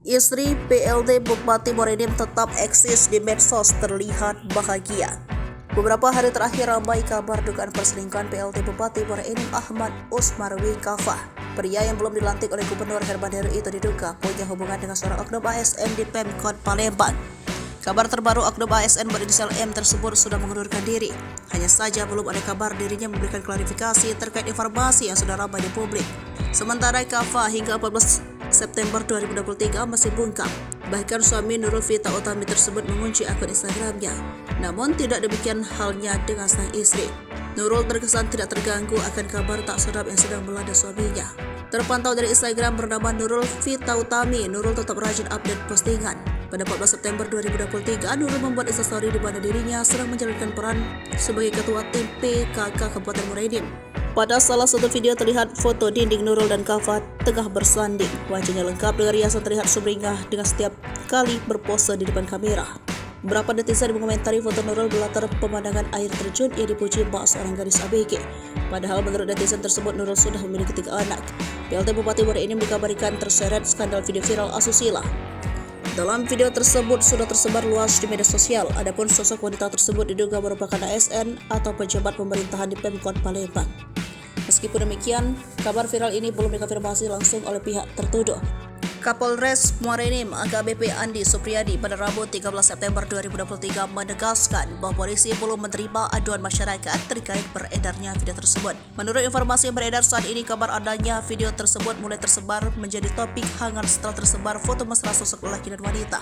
Istri PLT Bupati Muarajambi tetap eksis di medsos terlihat bahagia. Beberapa hari terakhir ramai kabar dugaan perselingkuhan PLT Bupati Muarajambi Ahmad Usmarwi Kafah. Pria yang belum dilantik oleh Gubernur Herman Deru itu diduga punya hubungan dengan seorang oknum ASN di Pemkot Palembang. Kabar terbaru oknum ASN berinisial M tersebut sudah mengundurkan diri. Hanya saja belum ada kabar dirinya memberikan klarifikasi terkait informasi yang sudah ramai di publik. Sementara Kafah hingga 14 September 2023 masih bungkam. Bahkan suami Nurul Vita Utami tersebut mengunci akun Instagramnya. Namun tidak demikian halnya dengan sang istri. Nurul terkesan tidak terganggu akan kabar tak sedap yang sedang melanda suaminya. Terpantau dari Instagram bernama Nurul Vita Utami, Nurul tetap rajin update postingan. Pada 14 September 2023, Nurul membuat instastory di mana dirinya sedang menjalankan peran sebagai ketua tim PKK Kabupaten Muarajambi. Pada salah satu video terlihat foto dinding Nurul dan Kafah tengah bersanding. Wajahnya lengkap dengan riasan terlihat sumringah dengan setiap kali berpose di depan kamera. Beberapa netizen mengomentari foto Nurul berlatar pemandangan air terjun yang dipuji bak seorang gadis ABG. Padahal menurut netizen tersebut Nurul sudah memiliki 3 anak. PLT Bupati Muarajambi dikabarkan terseret skandal video viral asusila. Dalam video tersebut sudah tersebar luas di media sosial. Adapun sosok wanita tersebut diduga merupakan ASN atau pejabat pemerintahan di Pemkot Palembang. Meskipun demikian, kabar viral ini belum dikonfirmasi langsung oleh pihak tertuduh. Kapolres Muarajambi AKBP Andi Supriyadi pada Rabu 13 September 2023 menegaskan bahwa polisi belum menerima aduan masyarakat terkait beredarnya video tersebut. Menurut informasi yang beredar saat ini, kabar adanya video tersebut mulai tersebar menjadi topik hangat setelah tersebar foto mesra sosok lelaki dan wanita.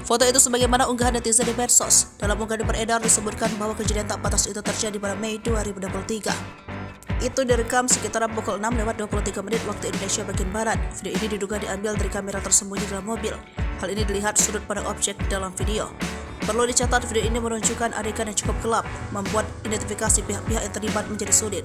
Foto itu sebagaimana unggahan netizen di medsos. Dalam unggahan yang beredar disebutkan bahwa kejadian tak pantas itu terjadi pada Mei 2023. Itu direkam sekitar pukul 6:23 waktu Indonesia bagian Barat. Video ini diduga diambil dari kamera tersembunyi dalam mobil. Hal ini dilihat sudut pandang objek dalam video. Perlu dicatat, video ini menunjukkan adegan yang cukup gelap, membuat identifikasi pihak-pihak yang terlibat menjadi sulit.